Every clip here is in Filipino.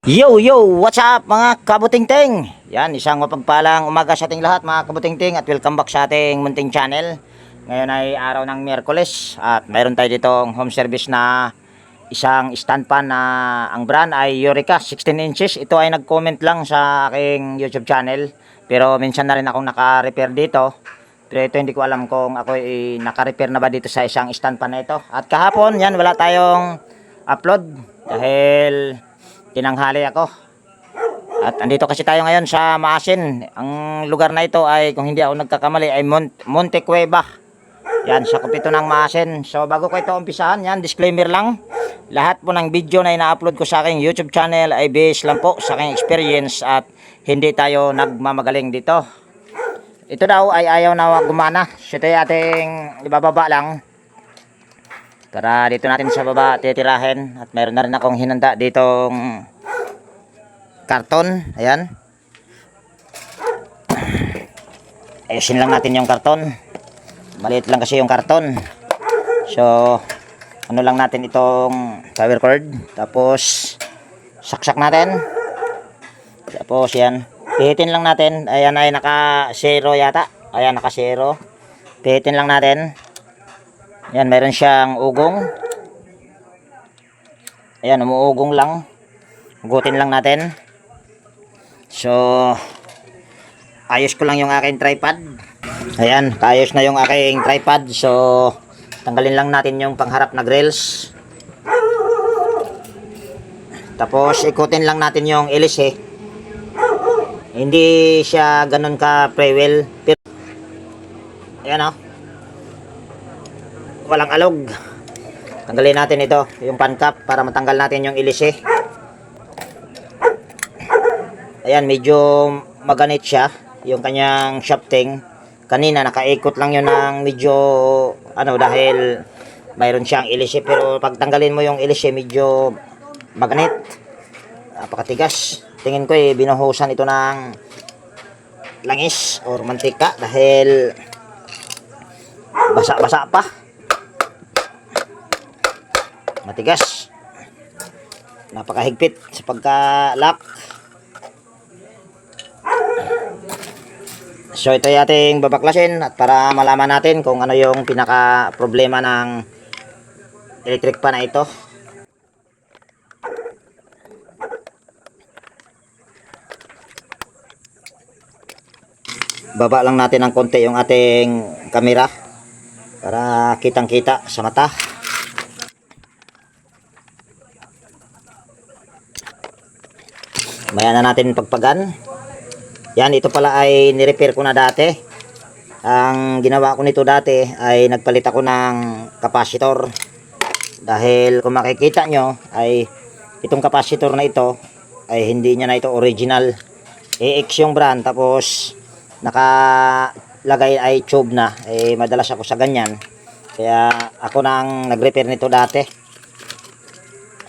Yo, yo! What's up mga kabutingting? Yan, isang mapagpalang umaga sa ating lahat mga kabutingting at welcome back sa ating munting channel. Ngayon ay araw ng Miyerkules at mayroon tayo ditong home service na isang stand pan na ang brand ay Eureka 16 inches. Ito ay nag-comment lang sa aking YouTube channel pero minsan na rin akong naka-repair dito. Pero ito hindi ko alam kung ako ay naka-repair na ba dito sa isang stand pan na ito. At kahapon, yan, wala tayong upload dahil tinanghali ako. At andito kasi tayo ngayon sa Maasin. Ang lugar na ito ay, kung hindi ako nagkakamali, ay Monte Cueva. Yan, sa kupito ng Maasin. So bago ko ito umpisahan, yan, disclaimer lang. Lahat po ng video na ina-upload ko sa aking YouTube channel ay based lang po sa aking experience at hindi tayo nagmamagaling dito. Ito daw ay ayaw na gumana. So ito ay ating ibababa lang. Tara, dito natin sa baba titirahin. At mayroon na rin akong hinanda ditong karton. Ayan. Ayusin lang natin yung karton. Maliit lang kasi yung karton. So, ano lang natin itong power cord. Tapos, saksak natin. Tapos, yan. Pihitin lang natin. Ayan ay naka-zero yata. Ayan, naka-zero. Pihitin lang natin. Yan, meron siyang ugong. Ayan, umuugong lang. Hugutin lang natin. So, ayos ko lang yung aking tripod. Ayan, kaayos na yung aking tripod. So, tanggalin lang natin yung pangharap na grills. Tapos, ikutin lang natin yung hélice. Hindi siya ganun ka pre-wheel. Pero, ayan o. Walang alog. Tanggalin natin ito, yung pan cap, para matanggal natin yung hélice. Ayan, medyo maganit siya yung kanyang shafting. Kanina nakaikot lang yun ng medyo ano, dahil mayroon siyang hélice, pero pag tanggalin mo yung hélice medyo maganit, napakatigas. Tingin ko binuhusan ito ng langis or mantika dahil basa-basa pa. Matigas. Napakahigpit sa pagka-lock. So ito ay ating babaklasin at para malaman natin kung ano yung pinaka problema ng electric pan na ito. Baba lang natin ng konti yung ating camera para kitang-kita sa mata. Maya na natin pagpagan. Yan, ito pala ay nirepair ko na dati. Ang ginawa ko nito dati ay nagpalit ako ng capacitor. Dahil kung makikita nyo ay itong capacitor na ito ay hindi niya na ito original. EX yung brand, tapos nakalagay ay tube na. Madalas ako sa ganyan. Kaya ako nang nag-repair nito dati.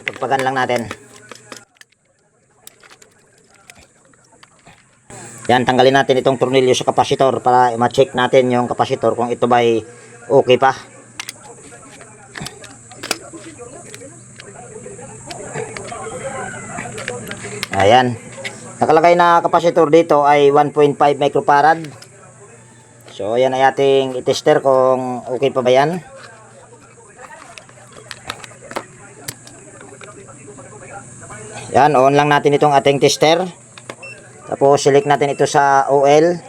Pagpagan lang natin. Yan, tanggalin natin itong tornilyo sa kapasitor para ma-check natin yung kapasitor kung ito ba'y okay pa. Ayan. Nakalagay na kapasitor dito ay 1.5 microfarad. So, ayan ay ating i-tester kung okay pa ba yan. Yan, on lang natin itong ating tester. Tapos select natin ito sa OL.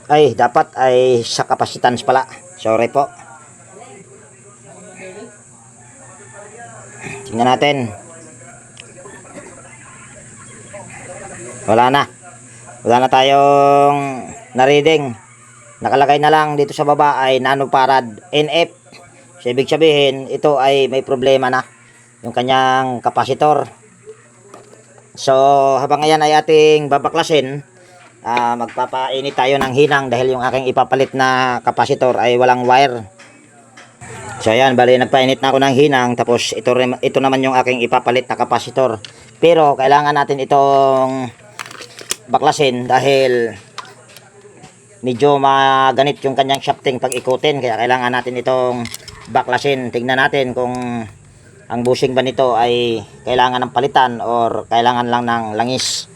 Ay, dapat ay sa capacitance pala. Sorry po. Tingnan natin. Wala na. Wala na tayong na-reading. Nakalagay na lang dito sa baba ay nanofarad NF. So, ibig sabihin, ito ay may problema na yung kanyang kapasitor. So, habang ayan ay ating babaklasin, magpapainit tayo ng hinang dahil yung aking ipapalit na kapasitor ay walang wire. So, ayan, bali nagpainit na ako ng hinang, tapos ito naman yung aking ipapalit na kapasitor. Pero, kailangan natin itong baklasin dahil medyo maganit yung kanyang shafting pag ikutin. Kaya kailangan natin itong baklasin. Tingnan natin kung ang bushing ba nito ay kailangan ng palitan or kailangan lang ng langis.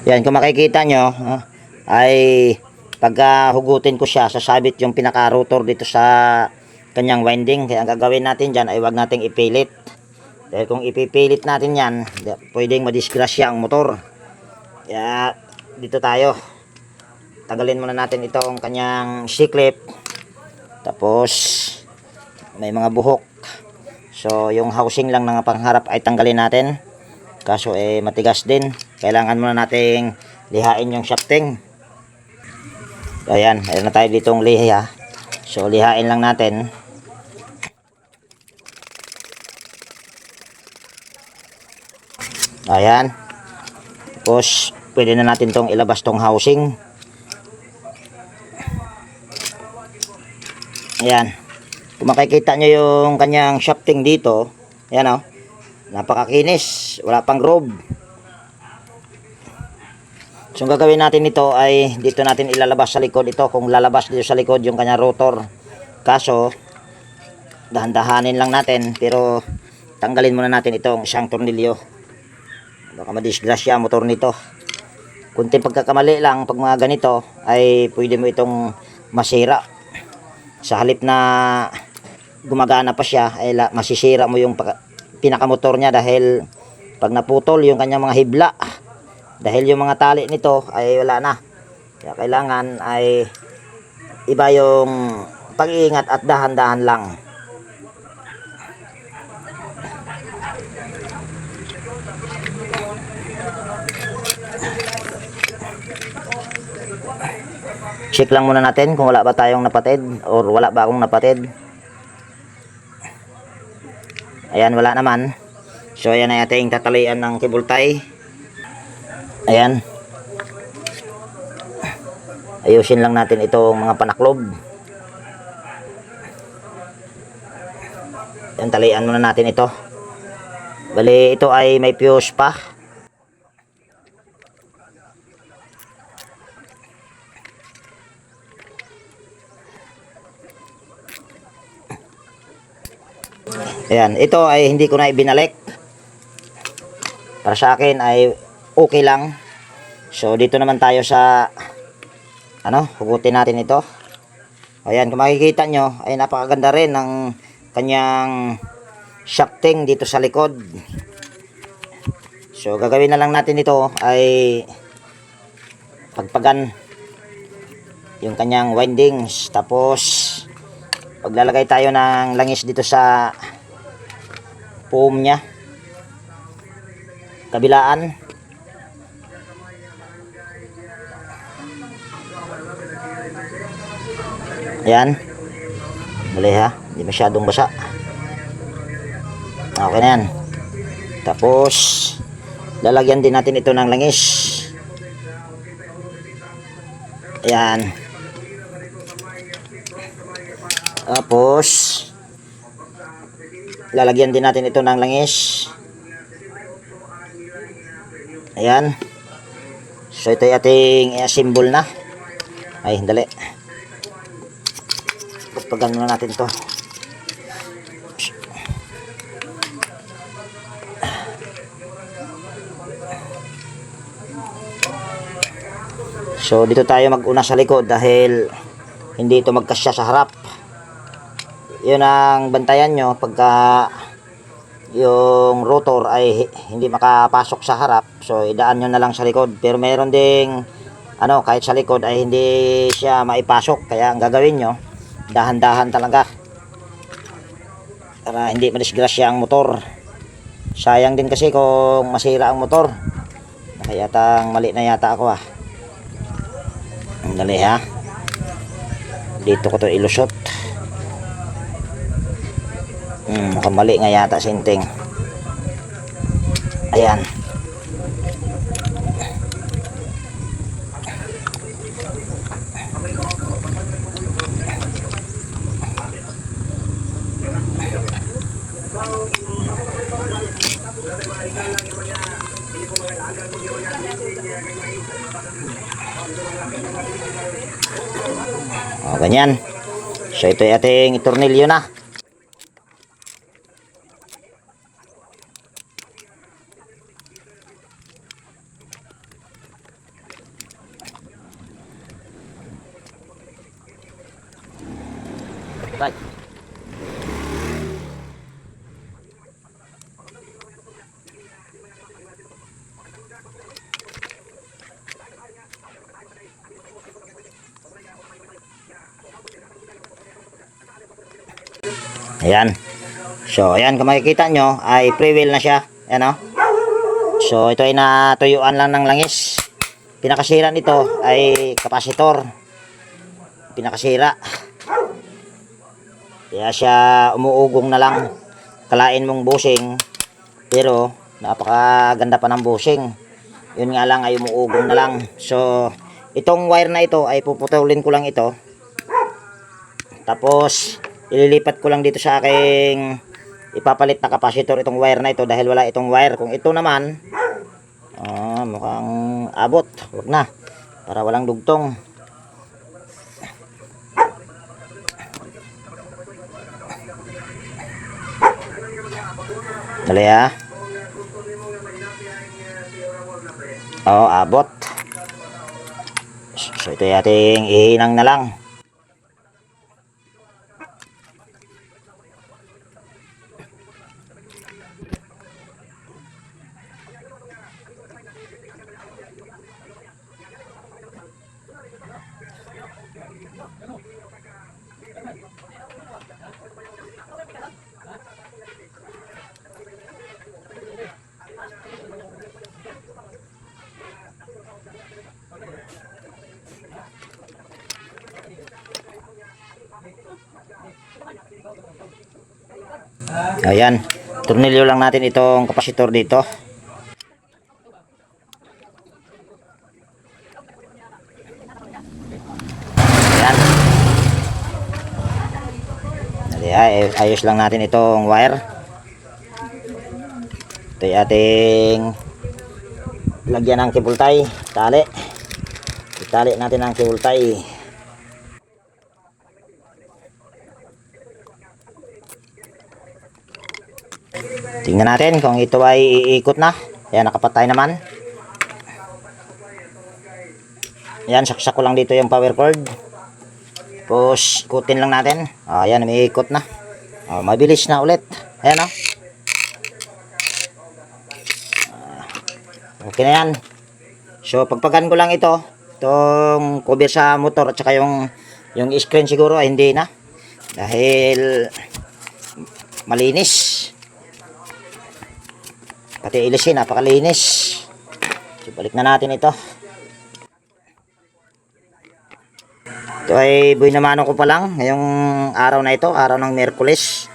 Yan, kung makikita nyo, ay pagka hugutin ko siya, sasabit yung pinaka-rotor dito sa kanyang winding. Kaya ang gagawin natin dyan ay wag nating ipilit. Dahil kung ipipilit natin yan, pwedeng madisgrasya ang motor. Kaya dito tayo. Tagalin muna natin itong kanyang C-clip. Tapos may mga buhok. So yung housing lang ng pangharap ay tanggalin natin. Kaso matigas din. Kailangan muna nating lihain yung shafting. Ayan, mayroon na tayo ditong liha. So lihain lang natin. Ayan. Tapos pwede na natin tong ilabas tong housing. Ayan. Kung makikita nyo yung kanyang shafting dito, ayan o. Napakakinis, wala pang groove. So ang gagawin natin ito ay dito natin ilalabas sa likod ito, kung lalabas dito sa likod yung kanyang rotor. Kaso dahan-dahanin lang natin, pero tanggalin muna natin itong isang tornilyo. Baka madisgrasya ang motor nito. Kunting pagkakamali lang pag mga ganito ay pwede mo itong masira. Sa halip na gumagana pa siya ay masisira mo yung pinakamotor niya, dahil pag naputol yung kanyang mga hibla, dahil yung mga tali nito ay wala na. Kaya kailangan ay iba yung pag-iingat at dahan-dahan lang. Check lang muna natin kung wala ba tayong napatid or wala ba akong napatid. Ayan, wala naman. So ayan ay ating tatalian ng cable tie. Ayan. Ayusin lang natin itong mga panaklob. Ayan, talian muna natin ito. Bali ito ay may fuse pa. Ayan, ito ay hindi ko na ibinalik. Para sa akin ay okay lang. So dito naman tayo sa hugutin natin ito. Ayan, kung makikita nyo ay napakaganda rin ng kanyang shafting dito sa likod. So gagawin na lang natin ito ay pagpagan yung kanyang windings. Tapos paglalagay tayo ng langis dito sa foam nya kabilaan. Ayan, mali ha, hindi masyadong basa. Okay na yan. Tapos lalagyan din natin ito ng langis. Ayan. Tapos lalagyan din natin ito ng langis. Ayan. So ito ay ating i-assemble na. Ay, dali. Pagpagan muna natin ito. So dito tayo mag-una sa likod dahil hindi ito magkasya sa harap. Yun ang bantayan nyo pagka yung rotor ay hindi makapasok sa harap. So idaan nyo na lang sa likod. Pero meron ding kahit sa likod ay hindi siya maipasok. Kaya ang gagawin nyo, dahan-dahan talaga para hindi madisgrasya ang motor. Sayang din kasi kung masira ang motor. Kaya mali na yata ako Dali ha. Dito ko to ilusot. Mali nga yata sinting. Ayan. O, ganyan. So, ito ay ating itornilyo na. Right. Ayan. So, ayan, kung makikita nyo, ay pre-wheel na siya. Ayan, o. So, ito ay natuyuan lang ng langis. Pinakasira nito ay kapasitor. Pinakasira. Kaya siya umuugong na lang. Kalain mong bushing. Pero, napakaganda pa ng bushing. Yun nga lang ay umuugong na lang. So, itong wire na ito ay puputulin ko lang ito. Tapos, ililipat ko lang dito sa aking ipapalit na kapasitor itong wire na ito dahil wala itong wire. Kung ito naman, mukhang abot. Huwag na. Para walang dugtong. Dali ha. Abot. So ito yung ating ihinang na lang. Ayan, tornilyo lang natin itong kapasitor dito. Ayan, ayos lang natin itong wire. Ito yung ating lagyan ng cable tie, tali. Itali natin ang cable tie. Tingnan natin kung ito ay iikot na. Ayan, nakapatay naman. Ayan, saksak ko lang dito yung power cord. Tapos, ikutin lang natin. Ayan, umiikot na. Mabilis na ulit. Ayan, okay na yan. So, pagpagan ko lang ito. Itong cover sa motor at saka yung screen siguro ay hindi na. Dahil malinis. Pati ilisin, napakalinis. So, balik na natin ito. Ito ay buhay na mano ko pa lang. Ngayong araw na ito, araw ng Miyerkules.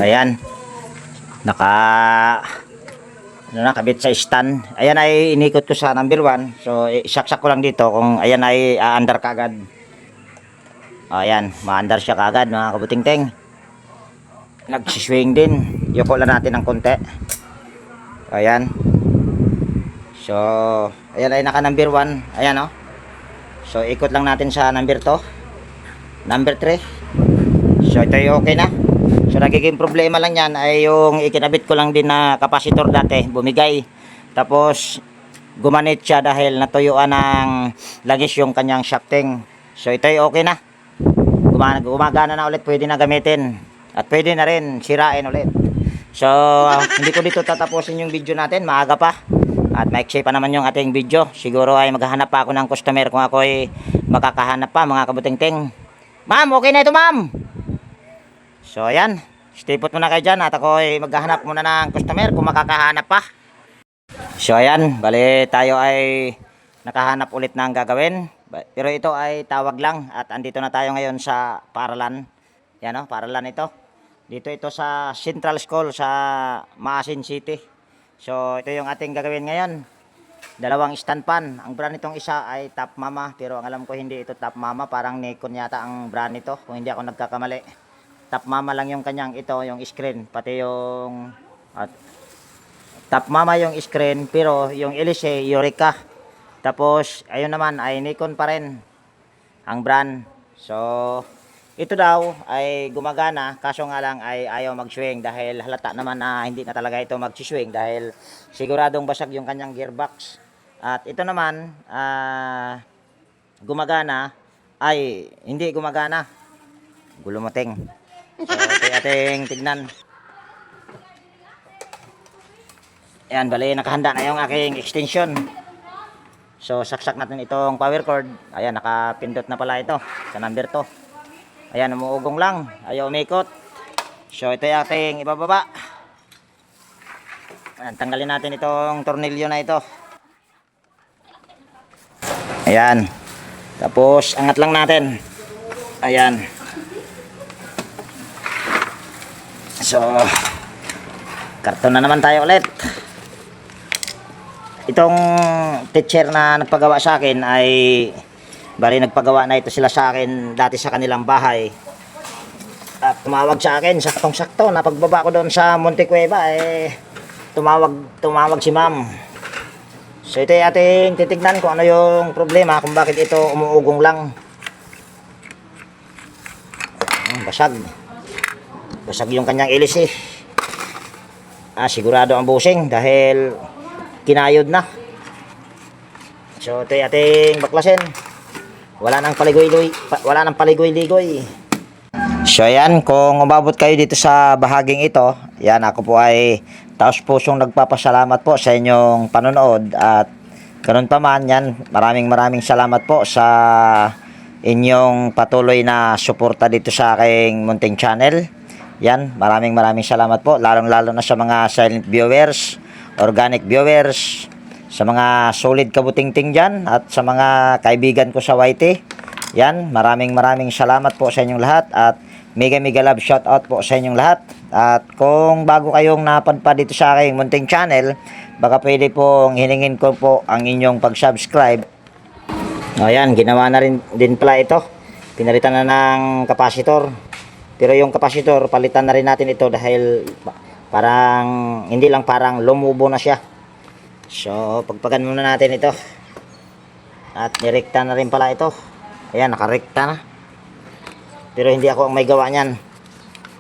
Ayan, nakabit sa stand. Ayan ay inikot ko sa number 1. So isaksak ko lang dito kung ayan ay aandar kagad. Ayan, maandar siya kagad mga kabutingting. Nagsiswing din. Yuko lang natin ng konti. Ayan. So ayan ay naka number 1. Ayan, So ikot lang natin sa number 2. Number 3. So ito ay okay na. So nagiging problema lang yan ay yung ikinabit ko lang din na kapasitor dati, bumigay. Tapos gumanit siya dahil natuyuan ng langis yung kanyang shafting. So ito ay okay na. Gumagana na ulit, pwede na gamitin. At pwede na rin sirain ulit. So hindi ko dito tatapusin yung video natin, maaga pa. At maiksi pa naman yung ating video. Siguro ay maghahanap pa ako ng customer kung ako ay makakahanap pa mga kabutingting. Ma'am, okay na ito ma'am. So ayan, stay put muna kayo dyan at ako ay maghahanap muna ng customer kung makakahanap pa. So ayan, bali tayo ay nakahanap ulit ng gagawin. Pero ito ay tawag lang at andito na tayo ngayon sa Paralan. Yan o, Paralan ito. Dito ito sa Central School sa Maasin City. So ito yung ating gagawin ngayon. Dalawang stand pan. Ang brand nitong isa ay Top Mama, pero ang alam ko hindi ito Top Mama, parang Nikon yata ang brand nito kung hindi ako nagkakamali. Top Mama lang yung kanyang ito, yung screen, pati yung Top Mama yung screen, pero yung Elise Eureka. Tapos ayun naman ay Nikon pa rin ang brand. So ito daw ay gumagana, kaso nga lang ay ayaw mag-swing dahil halata naman na hindi na talaga ito mag-swing dahil siguradong basag yung kanyang gearbox. At ito naman gumagana ay hindi gumagana. Gulumating. So ito ating tignan. Ayan, bali nakahanda na yung aking extension. So saksak natin itong power cord. Ayan, nakapindot na pala ito sa number 2. Ayan, umuugong lang. Ayaw umikot. So, ito yung ating ibababa. Ayan, tanggalin natin itong tornilyo na ito. Ayan. Tapos, angat lang natin. Ayan. So, karton na naman tayo ulit. Itong teacher na nagpagawa sa akin ay bali nagpagawa na ito sila sa akin dati sa kanilang bahay. At tumawag sa akin, saktong-sakto, napagbaba ko doon sa Monte Cueva, tumawag si ma'am. So ito yung ating titignan kung ano yung problema, kung bakit ito umuugong lang. Basag. Basag yung kanyang ilis eh. Sigurado ang busing dahil kinayod na. So ito yung ating baklasin. Wala nang paligoy-ligoy. So ayan, kung umabot kayo dito sa bahaging ito, yan, ako po ay taos pusong nagpapasalamat po sa inyong panonood. At ganun pa man yan, maraming salamat po sa inyong patuloy na suporta dito sa aking munting channel. Yan, maraming salamat po, lalong-lalo na sa mga silent viewers, organic viewers, sa mga solid kabuting-ting dyan, at sa mga kaibigan ko sa YT. Yan, maraming salamat po sa inyong lahat, at mega love shout out po sa inyong lahat. At kung bago kayong napadpad dito sa aking munting channel, baka pwede pong hiningin ko po ang inyong pag-subscribe. Ayan, ginawa na rin din pala ito. Pinalitan na ng kapasitor. Pero yung kapasitor, palitan na rin natin ito dahil parang, hindi lang, parang lumubo na siya. So, pagpagan muna natin ito. At nirekta na rin pala ito. Ayan, nakarekta na. Pero hindi ako ang may gawa niyan.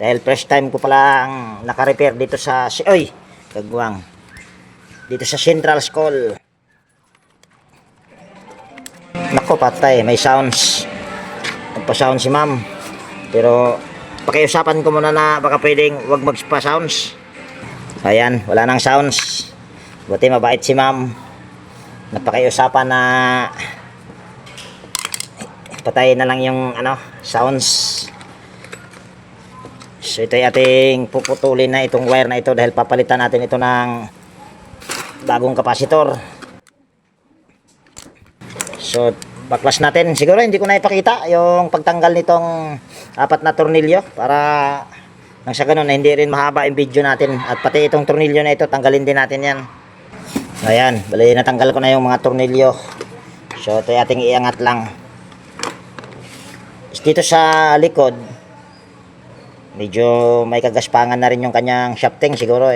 Dahil first time ko pala ang naka-repair dito sa... Kagwang. Dito sa Central School. Nako, patay. May sounds. Nagpa-sound si ma'am. Pero, pakiusapan ko muna na baka pwedeng wag magpa-sounds. Ayan, wala nang sounds. Buti mabait si ma'am. Napakiusapan na patayin na lang yung sounds. So ito yung ating puputulin na itong wire na ito dahil papalitan natin ito ng bagong kapasitor. So baklas natin. Siguro hindi ko na ipakita yung pagtanggal nitong 4 na tornilyo para nang sa ganun na hindi rin mahaba yung video natin. At pati itong tornilyo na ito, tanggalin din natin yan. Ayan, bali natanggal ko na yung mga tornilyo. So ito yung ating iangat lang. Dito sa likod, medyo may kagaspangan na rin yung kanyang shafting. Siguro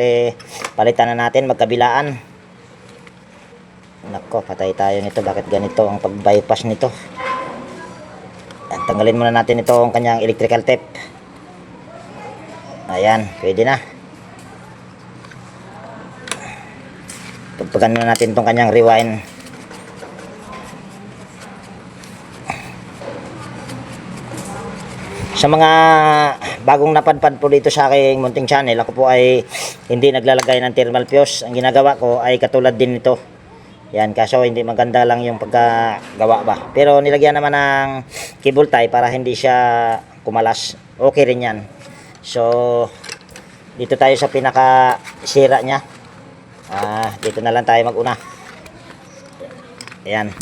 palitan na natin magkabilaan. Nako, patay tayo nito. Bakit ganito ang pag-bypass nito? Ayan, tanggalin muna natin itong kanyang electrical tape. Ayan, pwede na. Pagpagan na natin itong kanyang rewind. Sa mga bagong napadpad po dito sa aking munting channel, ako po ay hindi naglalagay ng thermal fuse. Ang ginagawa ko ay katulad din nito. Yan, kaso hindi maganda lang yung pagkagawa ba. Pero nilagyan naman ng cable tie para hindi siya kumalas. Okay rin yan. So, dito tayo sa pinaka sira niya. Dito na lang tayo maguna. Ayan.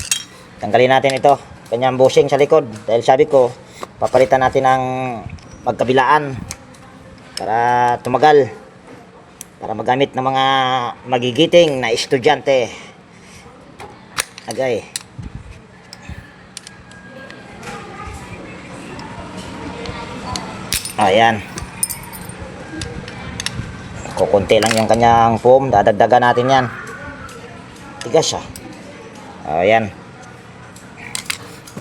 Tanggalin natin ito. kanyang bushing sa likod. Dahil sabi ko, papalitan natin ng magkabilaan para tumagal, para magamit ng mga magigiting na estudyante. Agay. Ayan. Kukunti lang yung kanyang foam. Dadagdagan natin yan. Tigas ah. Ayan.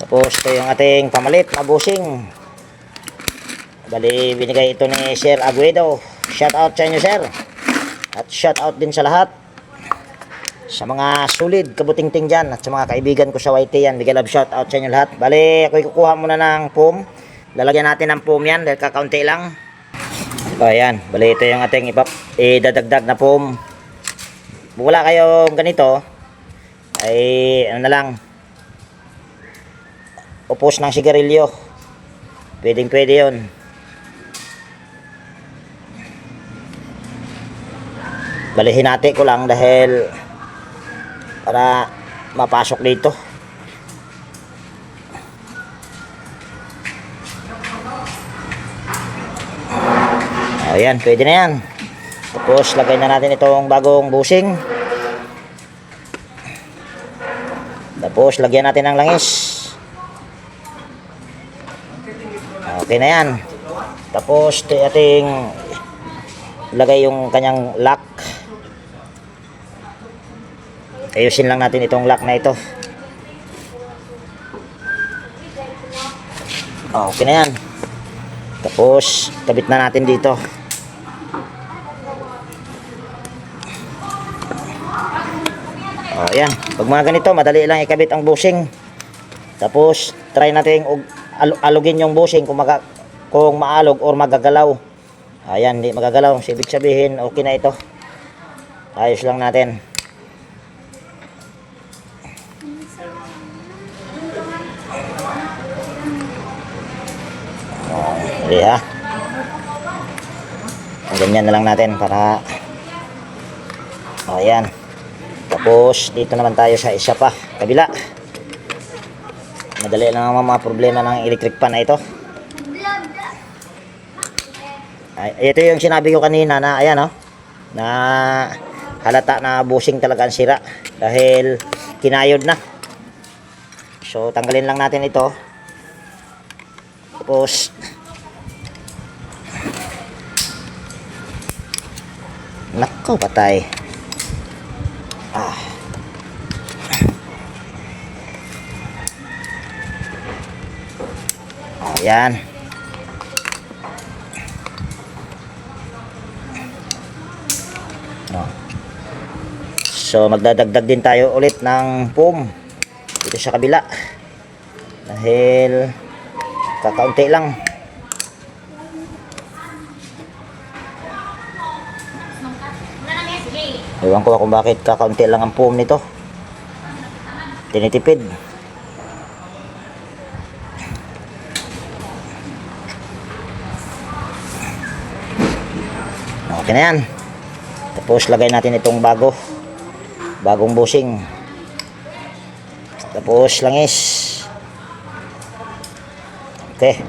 Tapos ito yung ating pamalit na bushing. Bali, binigay ito ni Sir Aguedo. Shout out sa inyo, sir. At shout out din sa lahat. Sa mga solid kabuting-ting dyan. At sa mga kaibigan ko sa YT yan. Bigay love shout out sa inyo lahat. Bali, ako'y kukuha muna ng foam. Lalagyan natin ng foam yan dahil kakaunti lang. O ayan, bali ito yung ating idadagdag na foam. Kung wala kayong ganito, ay ano na lang, upos ng sigarilyo. Pwedeng pwede yun. Bali hinati ko lang dahil para mapasok dito. Ayan, pwede na yan. Tapos lagay na natin itong bagong bushing. Tapos lagyan natin ng langis. Okay na yan. Tapos ating lagay yung kanyang lock. Ayusin lang natin itong lock na ito. Okay na yan. Tapos kabit na natin dito. Ayan, pag mga ganito madali lang ikabit ang bushing. Tapos try natin alugin yung bushing kung maalog or magagalaw. Ayan, hindi magagalaw, ibig sabihin okay na ito. Ayos lang natin. Hindi ha. Ganyan na lang natin para ayan. Tapos dito naman tayo sa isa pa, kabila. Madali lang ang mga problema ng electric pan na ito. Ito yung sinabi ko kanina na ayan oh, na halata na bushing talaga ang sira dahil kinayod na. So tanggalin lang natin ito. Tapos nako, patay. Ayan. So magdadagdag din tayo ulit ng foam dito sa kabila dahil kakaunti lang. Ewan ko kung bakit kakaunti lang ang foam nito. Tinitipid. Okay na yan. Tapos lagay natin itong bagong bushing. Tapos langis. Okay.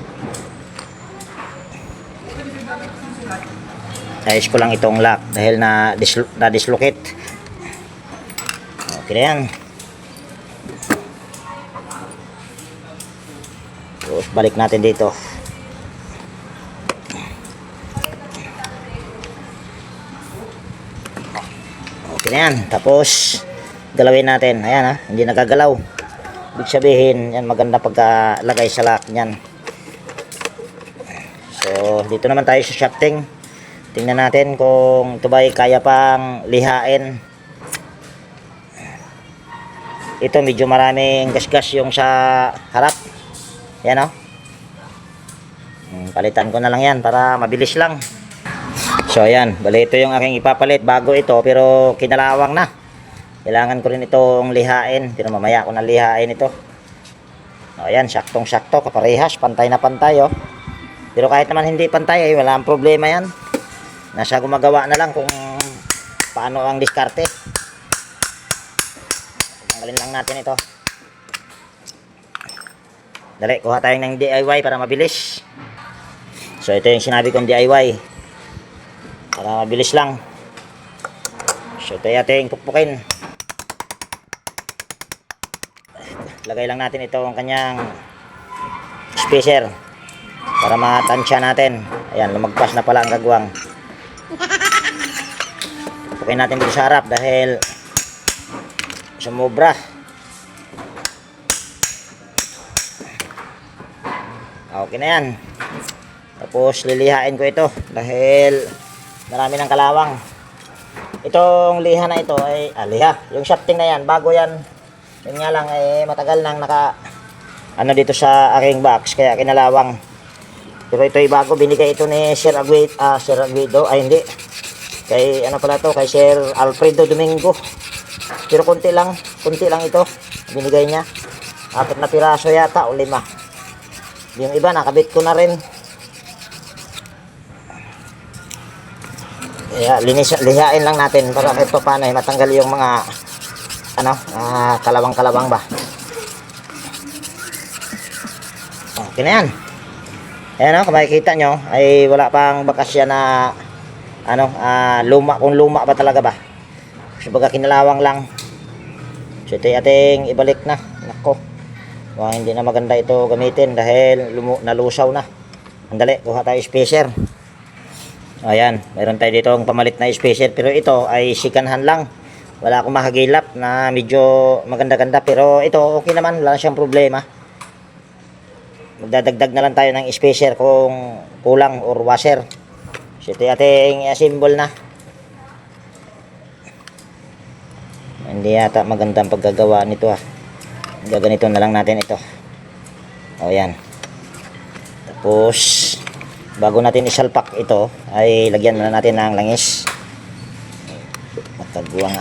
Ayos ko lang itong lock dahil na-dislocate. Okay na yan. Tapos balik natin dito. Okay na yan. Tapos galawin natin. Ayan ha, hindi nagagalaw. Ibig sabihin, yan maganda pagkalagay sa lock niyan. So dito naman tayo sa shafting. Tingnan natin kung ito ba'y kaya pang lihain. Ito medyo maraming gasgas yung sa harap. Yan o. Palitan ko na lang yan para mabilis lang. So ayan, bali ito yung aking ipapalit. Bago ito pero kinalawang na. Kailangan ko rin itong lihain. Pero mamaya ko na lihain ito. O ayan, saktong sakto, kaparehas, pantay na pantay o. Pero kahit naman hindi pantay ay wala ang problema yan. Nasa gumagawa na lang kung paano ang diskarte. Tanggalin lang natin ito. Dali, kuha tayo ng DIY para mabilis. So ito yung sinabi kong DIY. Para mabilis lang. So ito yung ating pukpukin. Lagay lang natin ito ang kanyang spacer para matansya natin. Ayan, lumagpas na pala ang kagwang. Pupukin natin dito sa harap dahil sumobra. Okay na yan. Tapos lilihain ko ito dahil marami ng kalawang. Itong liha na ito ay liha. Yung shafting na yan, bago yan. Yun nga lang matagal nang naka dito sa aking box kaya kinalawang. Pero ito ay bago, binigay ito ni Sir Aguido, ay hindi. Kay pala to, kay Sir Alfredo Domingo. Pero konti lang ito binigay niya. 4 na piraso yata o 5. Yung iba nakabit ko na rin. Kaya lihain lang natin para kahit paano matanggal yung mga kalawang-kalawang ba. Okay na yan. Ayan kung makikita nyo ay wala pang bakas yan na luma, kung luma ba talaga ba. So baga kinalawang lang. So ito ating ibalik na. Nako, hindi na maganda ito gamitin dahil nalusaw na. Andali, kuha tayo spacer. Ayan, meron tayo dito ang pamalit na spacer, pero ito ay sikanhan lang. Wala akong mahagilap na medyo maganda-ganda, pero ito okay naman, wala siyang problema. Magdadagdag na lang tayo ng spacer kung kulang or washer. So ito ating assemble na. Hindi yata maganda ang paggagawa nito gaganito na lang natin ito. O yan. Tapos bago natin isalpak ito ay lagyan na natin ng langis. Matagwang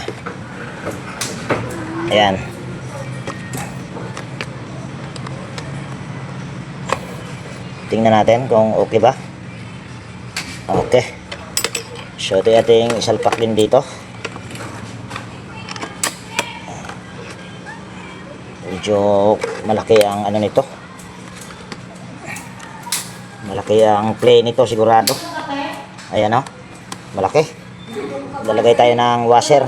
Ayan. Tingnan natin kung okay ba. Okay. So ito ating isalpak din dito. Medyo malaki ang nito. Malaki ang play nito sigurado. Ayan malaki. Lalagay tayo ng washer.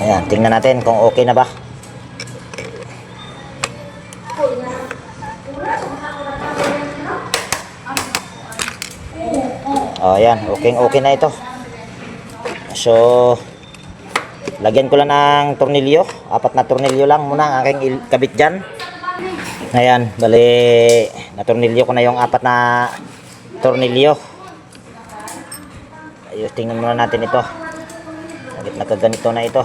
Ayan, tingnan natin kung okay na ba. Ayan, okay na ito. So lagyan ko lang ng tornilyo. 4 na tornilyo lang muna ang aking kabit dyan. Ayan, bali natornilyo ko na yung 4 na tornilyo. Ayos, tingnan muna natin ito. Nagkaganito na ito.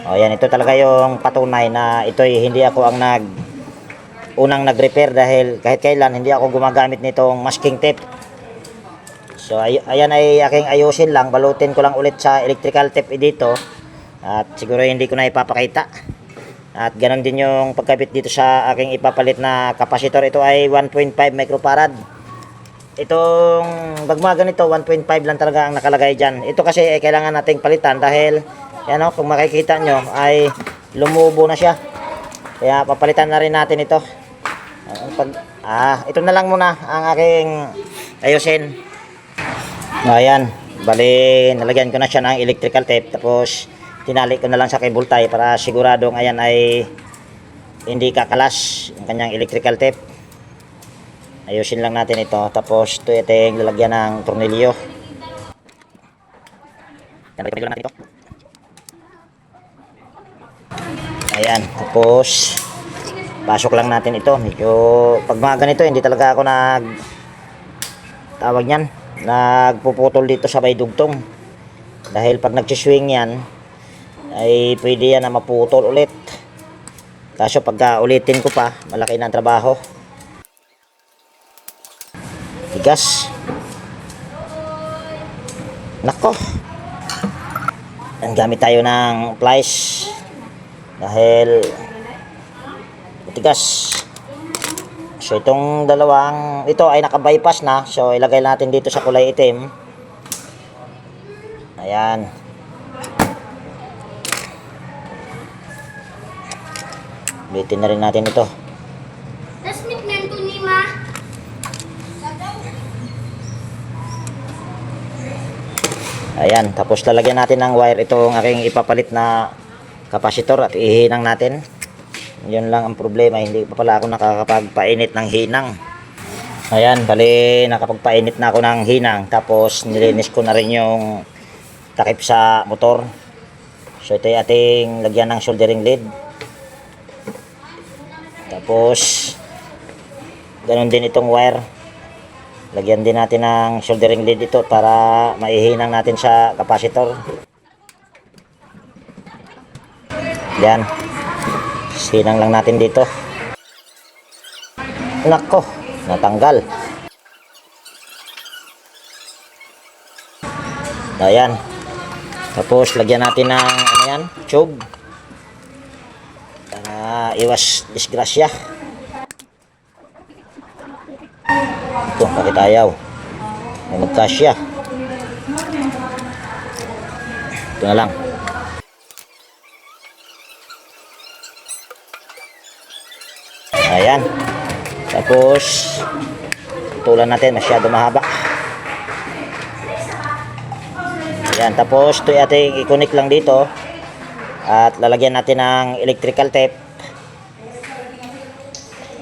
Ayan, ito talaga yung patunay na ito hindi ako ang unang nag-repair dahil kahit kailan hindi ako gumagamit nitong masking tape. So ayan ay aking ayusin lang, balutin ko lang ulit sa electrical tape dito at siguro hindi ko na ipapakita. At ganoon din yung pagkabit dito sa aking ipapalit na kapasitor. Ito ay 1.5 microfarad. Itong bagmaga nito 1.5 lang talaga ang nakalagay dyan. Ito kasi ay kailangan nating palitan dahil yan kung makikita nyo ay lumubo na siya. Kaya papalitan na rin natin ito. Ito na lang muna ang aking ayusin. Ayan, bali nalagyan ko na siya ng electrical tape tapos tinali ko na lang sa cable tie para siguradong ayan ay hindi kakalas yung kanyang electrical tape. Ayusin lang natin ito tapos ito yung lalagyan ng tornilyo. Yan, natin ito. Ayan, tapos pasok lang natin ito. Medyo pag mga ganito hindi talaga ako tawag niyan, nagpuputol dito sa may dugtong dahil pag nagsiswing yan ay pwede yan na maputol ulit. Kaso pagka ulitin ko pa malaki na ang trabaho. Tigas. Nako, ang gamit tayo ng pliers dahil tigas. So itong dalawang ito ay naka-bypass na. So ilagay natin dito sa kulay itim. Ayan. Ulitin na rin natin ito. Tas mitnan to ni ma. Ayan, tapos lalagyan natin ng wire itong aking ipapalit na kapasitor at ihinang natin. Yun lang ang problema, hindi pa pala ako nakakapagpainit ng hinang. Ayan, bali nakapagpainit na ako ng hinang, tapos nilinis ko na rin yung takip sa motor. So ito yung ating lagyan ng soldering lead. Tapos ganun din itong wire. Lagyan din natin ng soldering lead ito para maihinang natin sa kapasitor. Yan. Sinang lang natin dito. Nako, natanggal. Ayan. Tapos lagyan natin ng ano yan, tube. Para iwas disgrasya. Ito, bakit ayaw? May magkasya. Ito na lang. Ayan. Tapos tutulan natin, masyado mahaba. Ayan, tapos ito ating i-connect lang dito. At lalagyan natin ng electrical tape.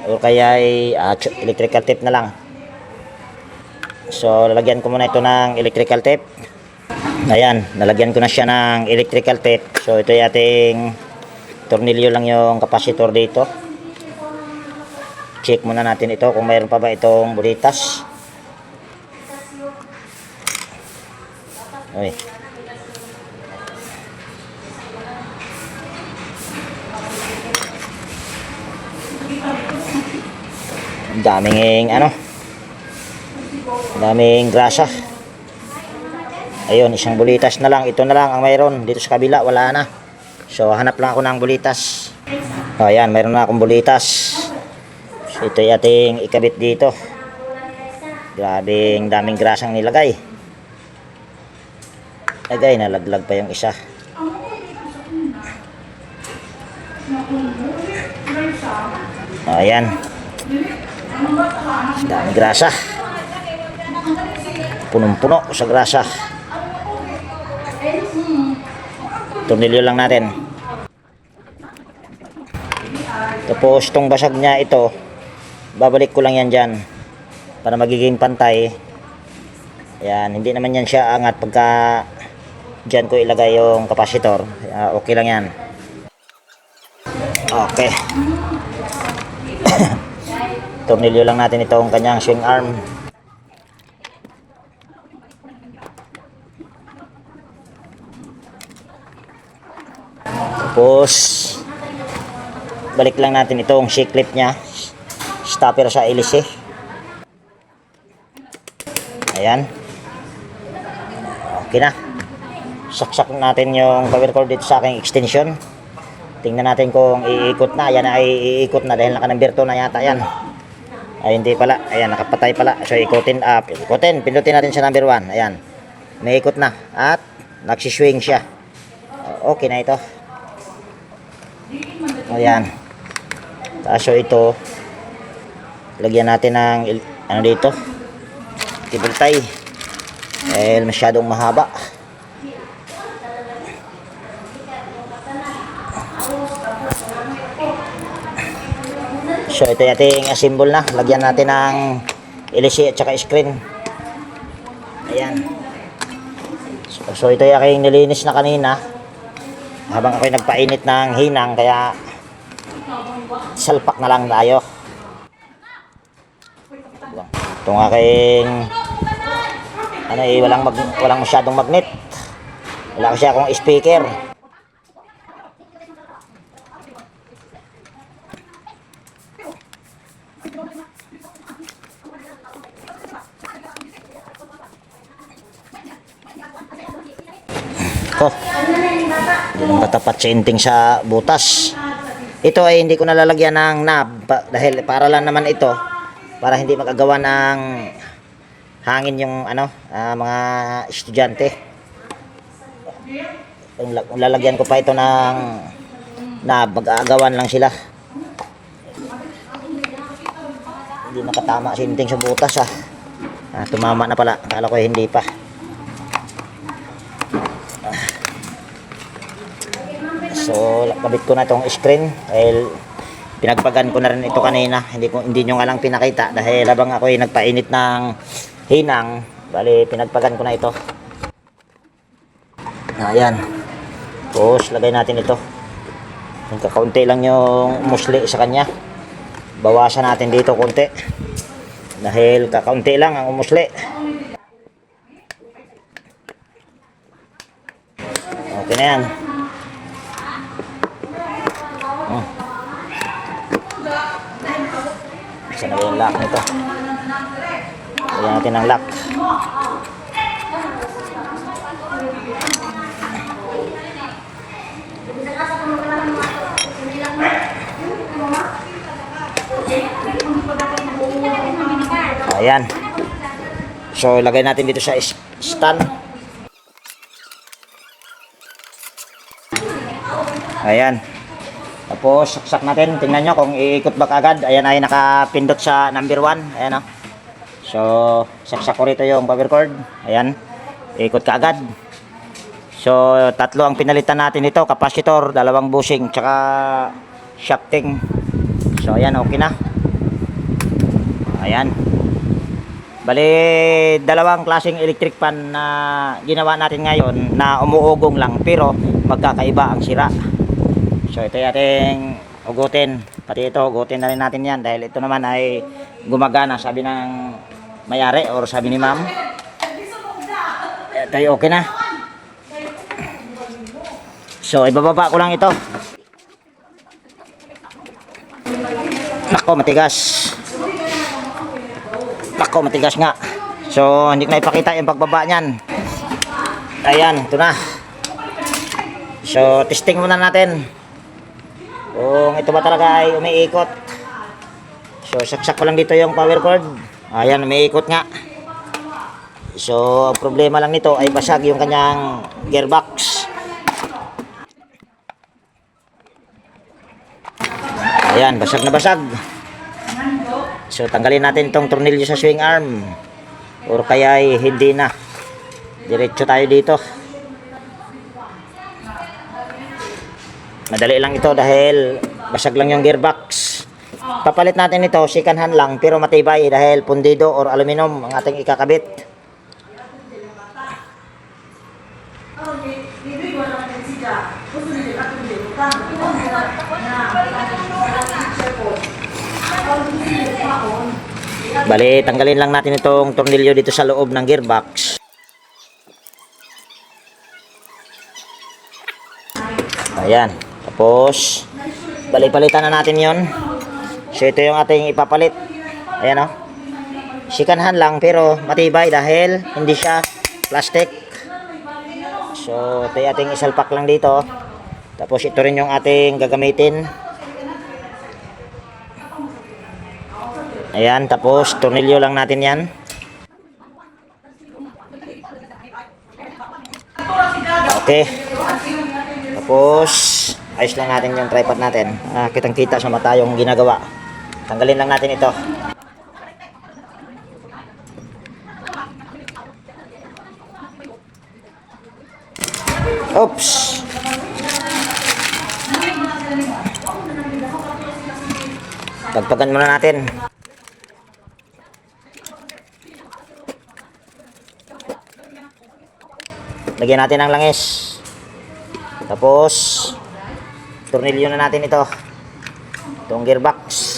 O kaya ay electrical tape na lang. So lalagyan ko muna ito ng electrical tape. Ayan, nalagyan ko na siya ng electrical tape. So ito yung ating tornilyo lang yung kapasitor dito. Check muna natin ito kung mayroon pa ba itong bulitas. Uy. Daming daming grasa. Ayun, isang bulitas na lang. Ito na lang ang mayroon. Dito sa kabila wala na. So hanap lang ako ng bulitas. Ayan, mayroon na akong bulitas. So ito yung ating ikabit dito. Grabing daming grasang nilagay. Agay, nalaglag pa yung isa. Ayan. Daming grasa. Punong-puno sa grasa. Tornilyo lang natin. Tapos itong basag niya ito, babalik ko lang yan dyan para magiging pantay. Ayan, hindi naman yan siya angat pagka dyan ko ilagay yung kapasitor. Okay lang yan. Okay. Tornilyo lang natin itong kanyang swing arm. Tapos balik lang natin itong C-clip nya, stopper sa hélice. Ayan, okay na. Saksak natin yung power cord dito sa aking extension. Tingnan natin kung iikot na. Ayan, ay iikot na dahil naka-number 2 na yata yan. Ay hindi pala, ayan, nakapatay pala. So ikutin up, pindutin natin sa number 1. Ayan, may ikot na at nagsiswing siya. Okay na ito. Ayan. So ito, lagyan natin ng ano dito, cable tie dahil masyadong mahaba. So ito yung ating assemble na. Lagyan natin ng hélice at saka screen. Ayan. So ito yung aking nilinis na kanina habang ako'y nagpainit ng hinang, kaya salpak na lang tayo. Itong aking walang masyadong magnet. Wala kasi akong speaker. Hindi naman katapat sa inting sa butas. Ito ay hindi ko nalalagyan ng knob dahil para lang naman ito para hindi makagawa ng hangin yung mga estudyante. Lalagyan ko pa ito ng na mag-aagawan lang sila. Hindi nakatama sinting sa butas tumama na pala. Akala ko hindi pa. So kabit ko na itong screen dahil pinagpagan ko na rin ito kanina. Hindi nyo nga lang pinakita dahil habang ako ay nagpainit ng hinang, bali pinagpagan ko na ito. Ayan. Tapos lagay natin ito. Yung kakaunti lang yung musli sa kanya. Bawasan natin dito konti. Dahil kakaunti lang ang umusli. Okay na yan. Isa na yung lock nito. Lagyan natin ang lock. Ayan. So lagay natin dito sa stand. Ayan. Tapos saksak natin. Tingnan nyo kung iikot ba agad. Ayan ay nakapindot sa number 1. Ayan So saksak ko rito yung power cord. Ayan. Ikot ka agad. So tatlo ang pinalitan natin ito. Capacitor, 2 bushing, tsaka shafting. So ayan, okay na. Ayan. Bali, 2 klaseng electric fan na ginawa natin ngayon na umuugong lang pero magkakaiba ang sira. So ito yung ating ugutin. Pati ito, ugutin na rin natin yan dahil ito naman ay gumagana, sabi ng mayari or sabi ni ma'am. Ito yung okay na. So ibababa ko lang ito. Nako, matigas. Nako, matigas nga. So hindi ko na ipakita yung pagbaba niyan. Ayan, ito na. So testing muna natin kung ito ba talaga ay umiikot. So saksak ko lang dito yung power cord. Ayan, umiikot nga. So ang problema lang nito ay basag yung kanyang gearbox. Ayan, basag na basag. So tanggalin natin itong tornilyo sa swing arm or kaya ay hindi na. Diretso tayo dito. Madali lang ito dahil basag lang yung gearbox. Papalit natin ito, second hand lang pero matibay dahil pundido or aluminum ang ating ikakabit. Bali, tanggalin lang natin itong tornilyo dito sa loob ng gearbox. Ayan. Tapos, bali-palitan na natin yon. So, ito yung ating ipapalit. Ayan second hand lang pero matibay dahil hindi siya plastic. So, ito yung ating isalpak lang dito. Tapos, ito rin yung ating gagamitin. Ayan, tapos tornilyo lang natin yan. Okay. Tapos ayos lang natin yung tripod natin. Kitang kita sa mata yung ginagawa. Tanggalin lang natin ito. Oops. Pagpagan muna natin. Lagyan natin ng langis. Tapos tornilyo na natin ito. Itong gearbox.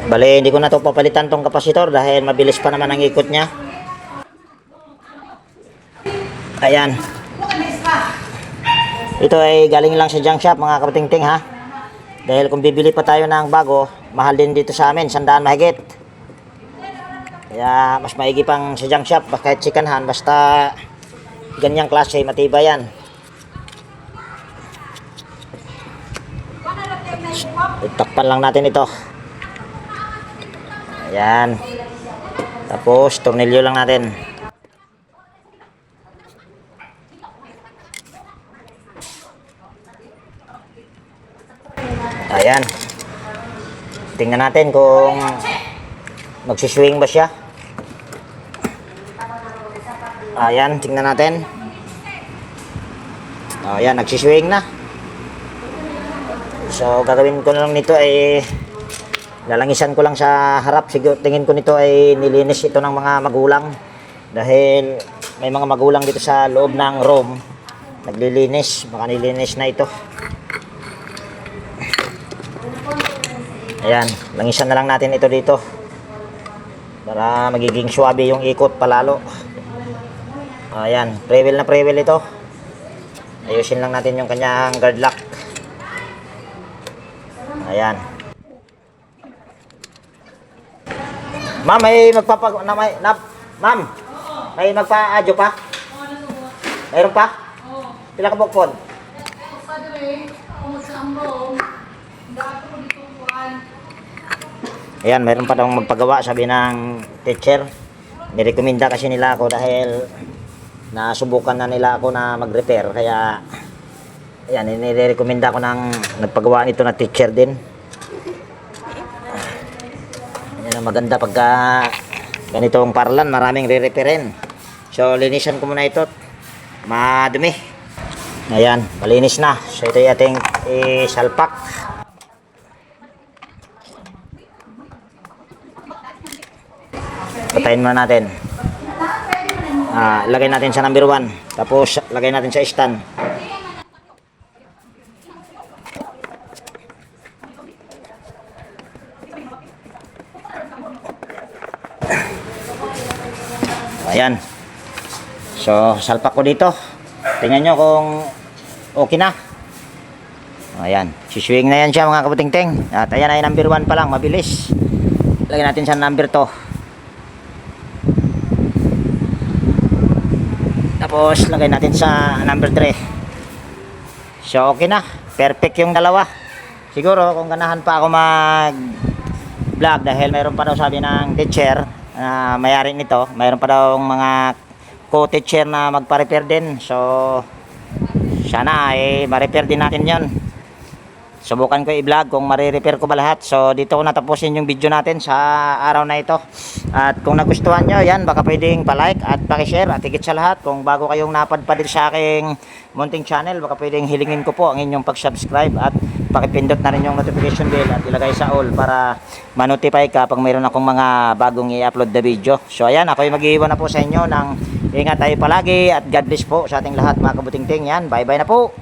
Bale, hindi ko na ito papalitan tong kapasitor dahil mabilis pa naman ang ikot niya. Ayan. Ito ay galing lang sa junk shop mga kapatingting ha. Dahil kung bibili pa tayo ng bago, mahal din dito sa amin, 100 mahigit. Kaya mas maigi pang sa junk shop, kahit second hand, basta ganyang klase, matibay yan. Itakpan lang natin ito. Ayan. Tapos, tornilyo lang natin. Ayan. Tingnan natin kung magsiswing ba siya. Ayan, tingnan natin. Ayan, nagsiswing na. So, gagawin ko lang nito ay lalangisan ko lang sa harap. Siguro tingin ko nito ay nilinis ito ng mga magulang. Dahil may mga magulang dito sa loob ng room. Naglilinis. Baka nilinis na ito. Ayan, langisan na lang natin ito dito. Para magiging swabe yung ikot palalo. Ayan, pre-wheel na pre-wheel ito. Ayusin lang natin yung kanyang guard lock. Ayan. Ma'am, may ma'am, may magpa-adyo pa? Mayroon pa? Pila ka bukpon? Ayan, mayroon pa daw magpagawa, sabi ng teacher. Nirekomenda kasi nila ako dahil nasubukan na nila ako na mag-repair. Kaya, ayan, nirekomenda ko ng nagpagawa nito na teacher din. Ayan ang maganda pagka ganitong parlan, maraming re-repairin. So, linisan ko muna ito. Madumi. Ayan, malinis na. So, ito yung ating isalpak. Patayin muna natin. Lagay natin sa number 1. Tapos, lagay natin sa stand. Ayan. So, salpak ko dito. Tingnan nyo kung okay na. Ayan. Siswing na yan siya mga kabuting-ting. At ayan ay number 1 pa lang. Mabilis. Lagay natin sa number 2. Tapos, lagay natin sa number 3. So, okay na. Perfect yung dalawa. Siguro, kung ganahan pa ako mag-vlog dahil mayroon pa daw sabi ng teacher na mayari nito, mayroon pa daw mga co-teacher na magpa-repair din. So, sana ay ma-repair din natin yon. Subukan ko i-vlog kung marirepair ko ba lahat. So, dito ko natapusin yung video natin sa araw na ito. At kung nagustuhan nyo, yan, baka pwedeng pa-like at pakishare. At higit sa lahat, kung bago kayong napadpad sa aking munting channel, baka pwedeng hilingin ko po ang inyong pag-subscribe at pakipindot na rin yung notification bell at ilagay sa all para ma-notify ka pag mayroon akong mga bagong i-upload na video. So, ayan, ako'y mag-iiwan na po sa inyo ng ingat tayo palagi at God bless po sa ating lahat mga kabuting-ting. Yan, bye-bye na po.